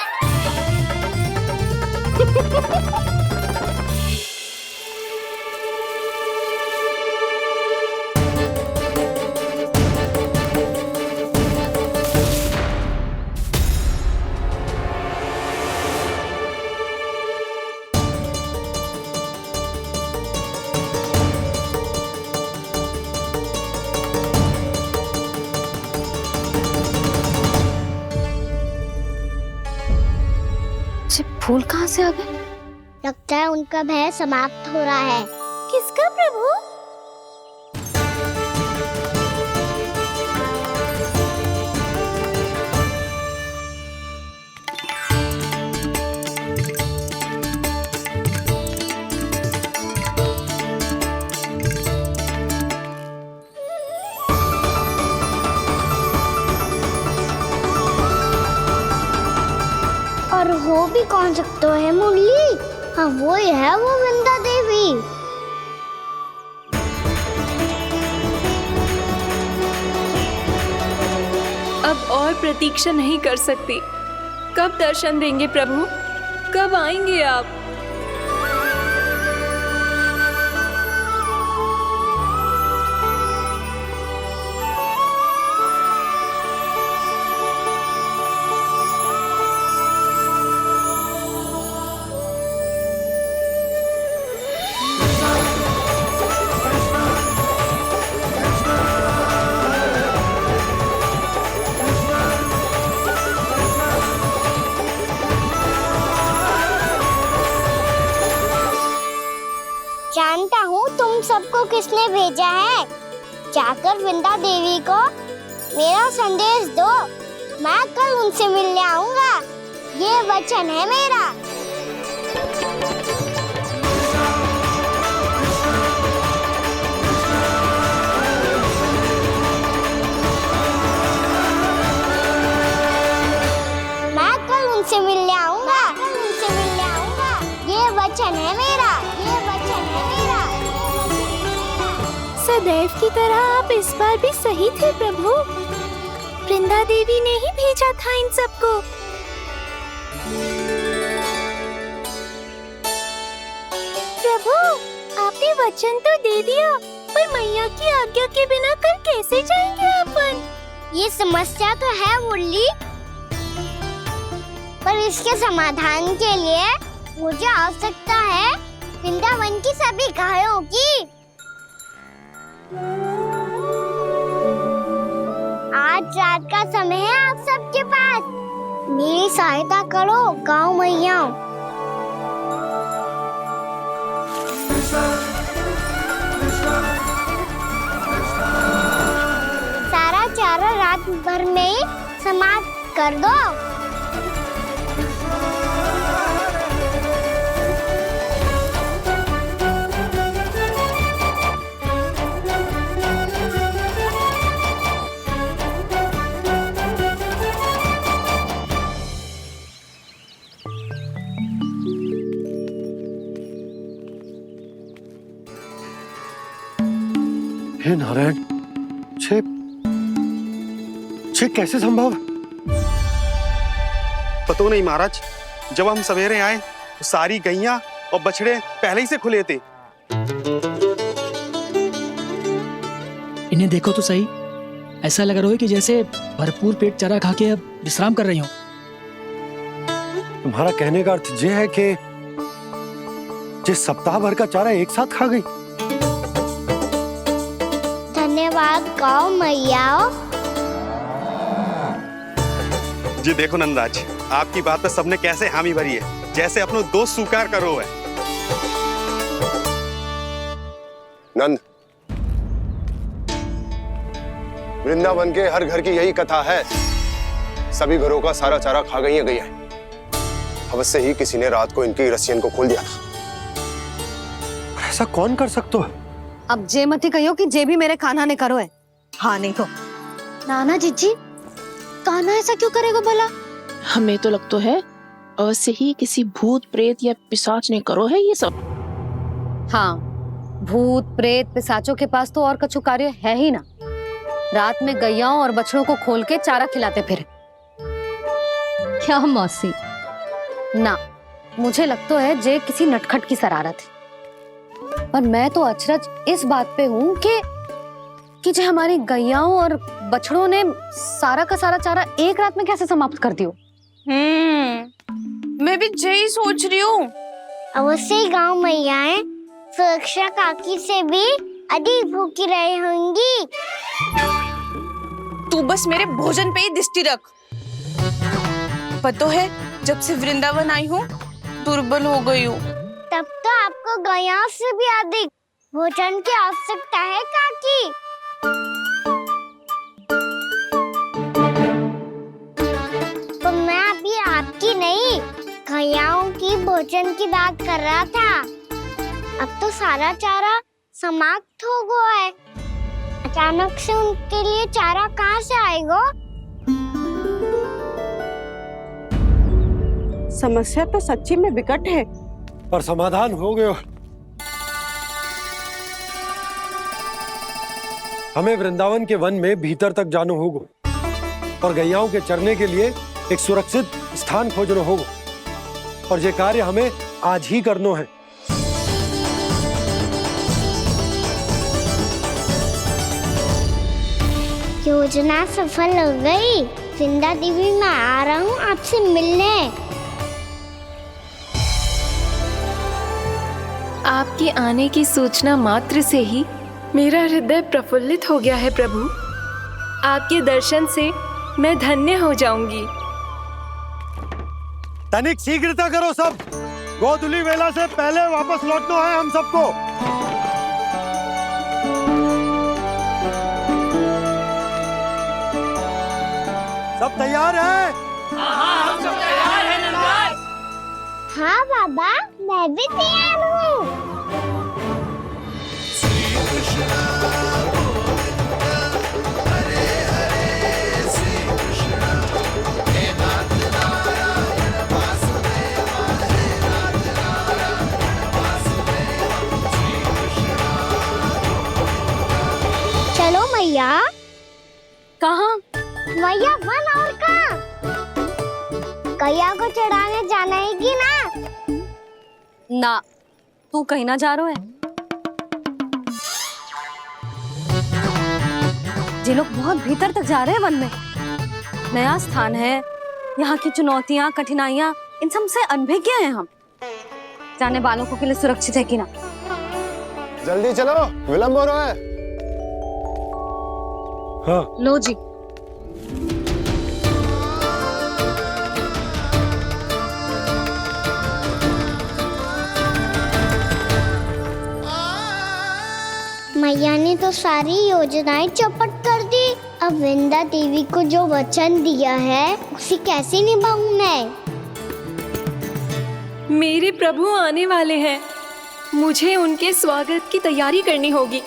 फूल कहाँ से आ गए? लगता है उनका भय समाप्त हो रहा है। किसका प्रभु? और हो भी कौन सकता है मुरली? हाँ वो ही है, वो वृंदा देवी। अब और प्रतीक्षा नहीं कर सकती। कब दर्शन देंगे प्रभु? कब आएंगे आप? जानता हूँ तुम सबको किसने भेजा है। जाकर वृंदा देवी को मेरा संदेश दो। मैं कल उनसे मिलने आऊंगा। ये वचन है मेरा। मैं कल उनसे मिलने आऊंगा। ये वचन है मेरा। सदैव की तरह आप इस बार भी सही थे प्रभु। वृंदा देवी ने ही भेजा था इन सबको। प्रभु, आपने वचन तो दे दिया, पर मैया की आज्ञा के बिना कल कैसे जाएंगे अपन? ये समस्या तो है मुरली, पर इसके समाधान के लिए मुझे आवश्यकता है वृंदावन की सभी गायों की। आज रात का समय है आप सबके पास। मेरी सहायता करो गाँव मैया। सारा चारा रात भर में ही समाप्त कर दो। हे नारायण, छे कैसे संभव? पता नहीं महाराज, जब हम सवेरे आए तो सारी गैया और बछड़े पहले ही से खुले थे। इन्हें देखो तो सही, ऐसा लग रहा है कि जैसे भरपूर पेट चारा खा के अब विश्राम कर रही हो। तुम्हारा कहने का अर्थ ये है कि जिस सप्ताह भर का चारा एक साथ खा गई। धन्यवाद गाँव मैया। जी देखो नंदराज, आपकी बात पे सबने कैसे हामी भरी है, जैसे अपनो दोस्त स्वीकार करो है। नंद, वृंदावन के हर घर की यही कथा है। सभी घरों का सारा चारा खा गई है। अवश्य ही किसी ने रात को इनकी रस्सियन को खोल दिया था। ऐसा कौन कर सकते हो? अब जे मत ही कहियो कि जे भी मेरे कान्हा ने करो है। हाँ नहीं तो नाना जीजी, कान्हा ऐसा क्यों करेगा भला? हमें तो लगता है अवश्य ही किसी भूत प्रेत या पिशाच ने करो है ये सब। हाँ, भूत प्रेत पिशाचों के पास तो और कछु कार्य है ही ना। रात में गैयाओं और बछड़ों को खोल के चारा खिलाते फिर। क्या मौसी? ना, मुझे लगता है जे किसी नटखट की शरारत है। पर मैं तो अचरज इस बात पे हूँ कि जो हमारी गैयाओं और बछड़ों ने सारा का सारा चारा एक रात में कैसे समाप्त कर दिया। मैं भी यही सोच रही हूँ। अवश्य ही गाँव मैयाएं सुरक्षा काकी से भी अधिक भूखी रही होंगी। तू बस मेरे भोजन पे ही दृष्टि रख। पता है, जब से वृंदावन आई हूँ दुर्बल हो गई हूँ। तब तो आपको गैया से भी अधिक भोजन की आवश्यकता है काकी। तो मैं अभी आपकी नहीं, गैयाओं की भोजन की बात कर रहा था। अब तो सारा चारा समाप्त हो गया है। अचानक से उनके लिए चारा कहाँ से आएगा? समस्या तो सच्ची में विकट है, पर समाधान हो गयो। हमें वृंदावन के वन में भीतर तक जाना होगा। और गैयाओं के चरने के लिए एक सुरक्षित स्थान खोजनो होगा, और ये कार्य हमें आज ही करनो है। योजना सफल हो गई। वृंदा देवी, मैं आ रहा हूँ आपसे मिलने। आपके आने की सूचना मात्र से ही मेरा हृदय प्रफुल्लित हो गया है प्रभु। आपके दर्शन से मैं धन्य हो जाऊंगी। तनिक शीघ्रता करो सब, गोधुली वेला से पहले वापस लौटना है हम सबको। सब तैयार है? हाँ बाबा, मैं भी तैयार हूँ। चलो मैया। कहाँ? मैया, वन और कहाँ? गैया को चढ़ाने जाना है कि ना? ना, तू कहीं ना जा रहा है। ये लोग बहुत भीतर तक जा रहे हैं वन में। नया स्थान है, यहाँ की चुनौतियाँ, कठिनाइयाँ, इन सब से अनभिज्ञ हैं हम। जाने वालों के लिए सुरक्षित है कि ना? जल्दी चलो, विलंब हो रहा है। हाँ। लो जी। मैया ने तो सारी योजनाएं चौपट कर दी। अब वृंदा देवी को जो वचन दिया है उसे कैसे निभाऊं मैं? मेरे प्रभु आने वाले हैं, मुझे उनके स्वागत की तैयारी करनी होगी।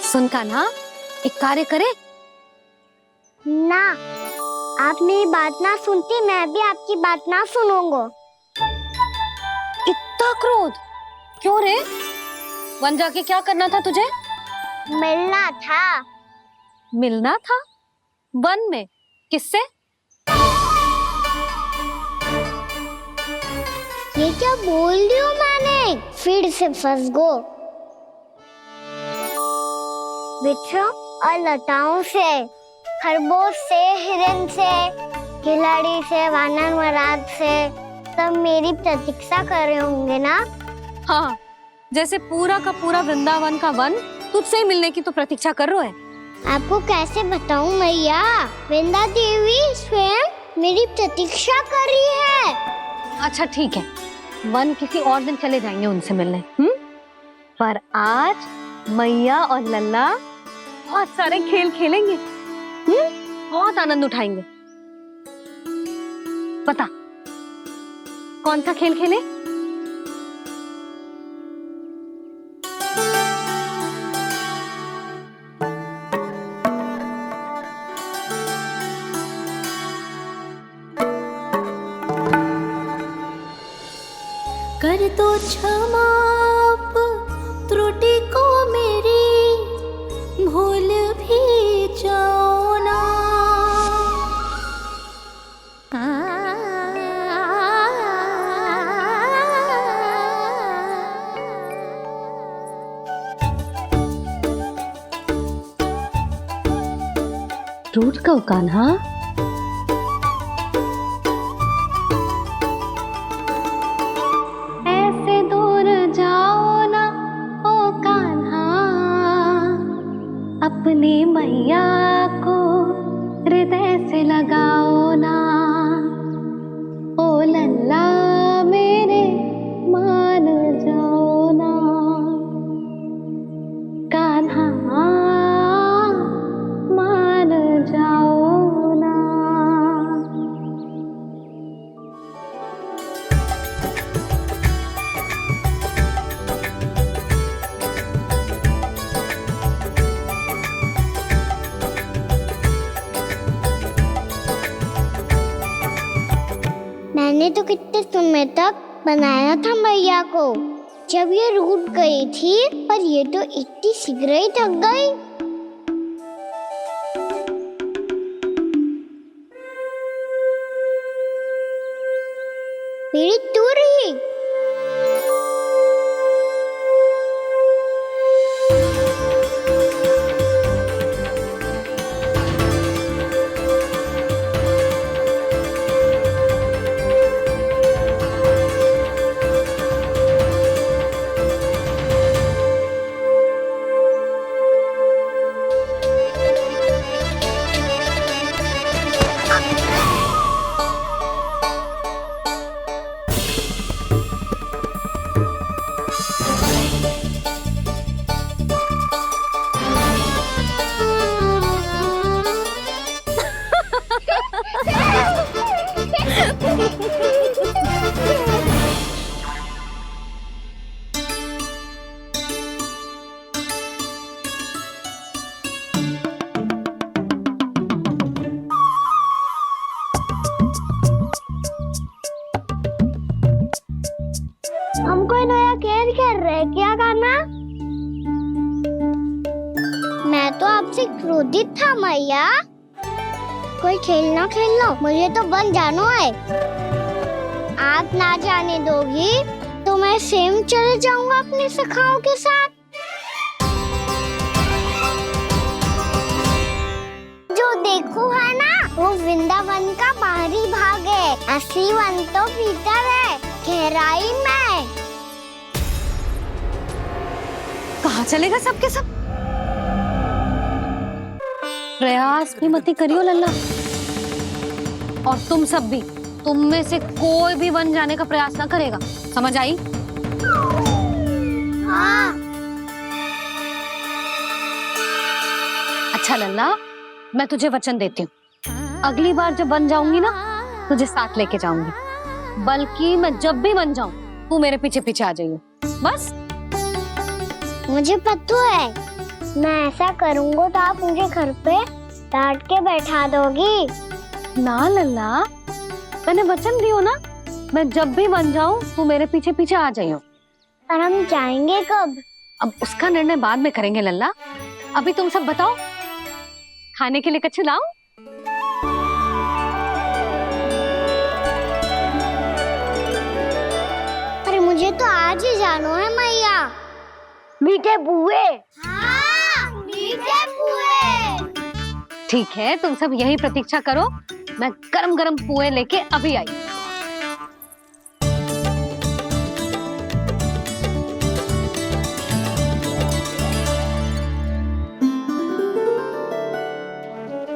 सुन कान्हा, एक कार्य करे ना, आप मेरी बात ना सुनती, मैं भी आपकी बात ना सुनूंगा। इतना क्रोध क्यों रे? वन जाके क्या करना था तुझे? मिलना था। मिलना था? वन में? किससे? ये क्या बोल रही हूँ मैंने? फिर से फंस गो। बिच्छू और लताओं से, खरगोश से, हिरन से, खिलाड़ी से, वानर महाराज से, सब मेरी प्रतीक्षा कर रहे होंगे ना? हाँ, जैसे पूरा का पूरा वृंदावन का वन तुझसे ही मिलने की तो प्रतीक्षा कर रहा है। आपको कैसे बताऊं मैया? वृंदा देवी स्वयं मेरी प्रतीक्षा कर रही है। अच्छा ठीक है, वन किसी और दिन चले जाएंगे उनसे मिलने। पर आज मैया और लल्ला बहुत सारे खेल खेलेंगे। बहुत आनंद उठाएंगे। बता, कौन सा खेल खेले? कर दो क्षमा त्रुटि को मेरी, भूल भी जाओ ना। टूट गओ कान्हा? ऐसे दूर जाओ ना ओ कान्हा, अपनी मैया को हृदय से लगाओ ना। ओ लल्ला मेरे मान जाओ ना, कान्हा मान जाओ ना। मैंने तो कितने समय तक बनाया था मैया को, जब ये रूठ गई थी, पर ये तो इतनी शीघ्र ही थक गई। मेरी तू रही। हम कोई नया खेल खेल रहे क्या करना? मैं तो आपसे क्रोधित था मैया। कोई खेलना खेल लो, मुझे तो बन जाना है। आप ना जाने दोगी तो मैं स्वयं चले जाऊंगा अपने सखाओं के साथ। जो देखो है ना, वो वृंदावन का बाहरी भाग है, असली वन तो भीतर है, गहराई में। कहाँ चलेगा सबके सब? प्रयास भी मत करियो लल्ला। और तुम सब भी, तुम में से कोई भी वन जाने का प्रयास ना करेगा, समझ आई? हाँ। अच्छा लल्ला, मैं तुझे वचन देती हूँ, अगली बार जब बन जाऊंगी ना, तुझे साथ लेके जाऊंगी। बल्कि मैं जब भी बन जाऊं, तू मेरे पीछे पीछे आ जाइए, बस। मुझे पता है, मैं ऐसा करूंगा तो आप मुझे घर पे डांट के बैठा दोगी। ना लल्ला, मैंने वचन दियो ना, मैं जब भी बन जाऊं, तू मेरे पीछे पीछे आ जाइयो। पर हम जाएंगे कब? अब उसका निर्णय बाद में करेंगे लल्ला। अभी तुम सब बताओ, खाने के लिए कुछ लाऊं? अरे मुझे तो आज ही जाना है मैया। मीठे बुए। हाँ, मीठे बुए। ठीक है, तुम सब यही प्रतीक्षा करो, मैं गरम गरम पुए लेके अभी आई।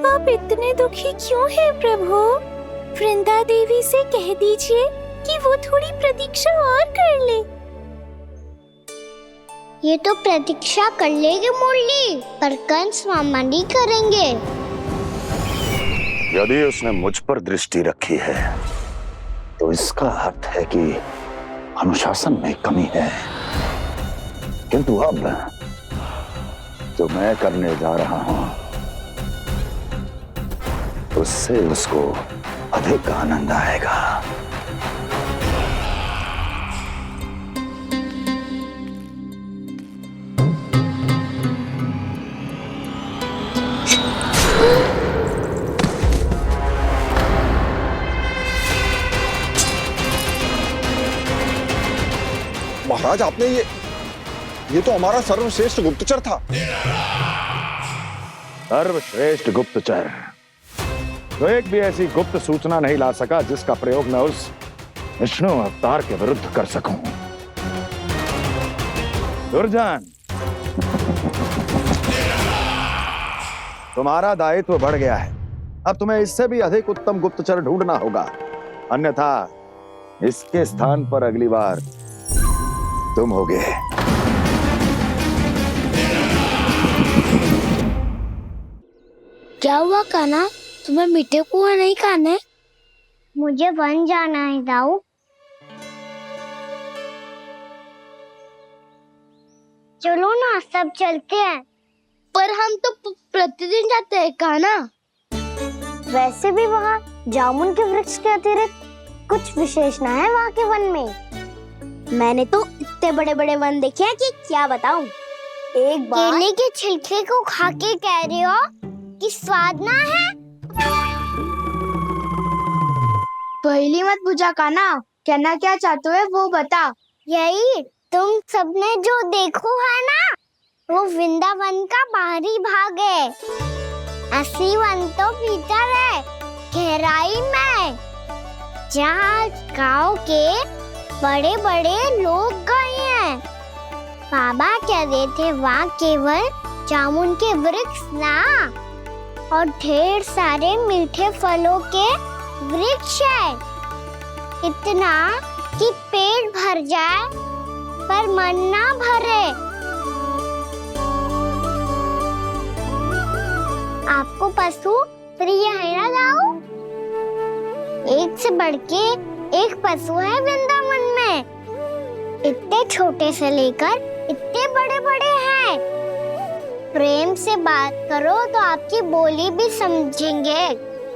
आप इतने दुखी क्यों हैं प्रभु? वृंदा देवी से कह दीजिए कि वो थोड़ी प्रतीक्षा और कर ले। ये तो प्रतीक्षा कर लेगी मुरली, पर कंस मामा नहीं करेंगे। यदि उसने मुझ पर दृष्टि रखी है, तो इसका अर्थ है कि अनुशासन में कमी है। किंतु अब जो मैं करने जा रहा हूं, उससे उसको अधिक आनंद आएगा। महाराज, आपने ये तो हमारा सर्वश्रेष्ठ गुप्तचर था। सर्वश्रेष्ठ गुप्तचर, तो एक भी ऐसी गुप्त सूचना नहीं ला सका जिसका प्रयोग मैं उस विष्णु अवतार के विरुद्ध कर सकूं। दुर्जन, तुम्हारा दायित्व बढ़ गया है। अब तुम्हें इससे भी अधिक उत्तम गुप्तचर ढूंढना होगा, अन्यथा इसके स्थान पर अगली बार तुम होगे। क्या हुआ कान्हा, तुम्हें मीठे कुआं नहीं खाने? मुझे वन जाना है दाऊ। चलो ना, सब चलते हैं। पर हम तो प्रतिदिन जाते हैं कान्हा। वैसे भी वहाँ जामुन के वृक्ष के अतिरिक्त कुछ विशेष ना है वहाँ के वन में। मैंने तो इतने बड़े बड़े वन देखे हैं कि क्या बताऊं। एक बार केले के छिलके को खा के कह रहे हो कि स्वाद ना है? पहली मत पूछा कान्हा, कहना क्या चाहते हो वो बता। यही तुम सबने जो देखो है ना, वो वृंदावन का बाहरी भाग है। असली वन तो भीतर है, गहराई में, जहाँ गांव के बड़े बड़े लोग गए हैं। बाबा कह रहे थे वहाँ केवल जामुन के वृक्ष ना, और ढेर सारे मीठे फलों के वृक्ष है। इतना कि पेट भर जाए पर मन ना भरे। आपको पशु प्रिय है ना दाऊ? एक से बढ़ के एक पशु है वृंदावन में। इतने छोटे से लेकर इतने बड़े बड़े हैं। प्रेम से बात करो तो आपकी बोली भी समझेंगे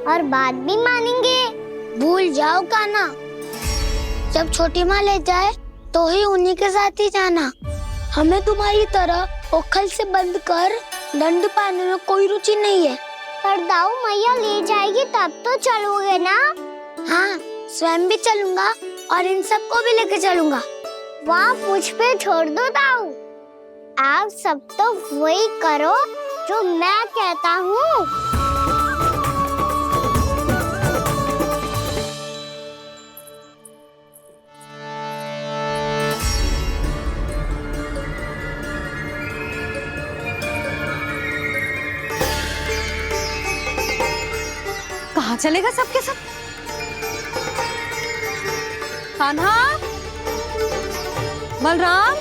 और बात भी मानेंगे। भूल जाओ कान्हा, जब छोटी माँ ले जाए तो ही उन्हीं के साथ ही जाना। हमें तुम्हारी तरह ओखल से बंद कर दंड पाने में कोई रुचि नहीं है। पर दाऊ मैया ले जाएगी तब तो चलोगे ना? हाँ, स्वयं भी चलूंगा और इन सबको भी लेके चलूंगा। वहाँ मुझ पे छोड़ दो दाऊ। आप सब तो वही करो जो मैं कहता हूँ। कहाँ चलेगा सबके सब? कान्हा, बलराम,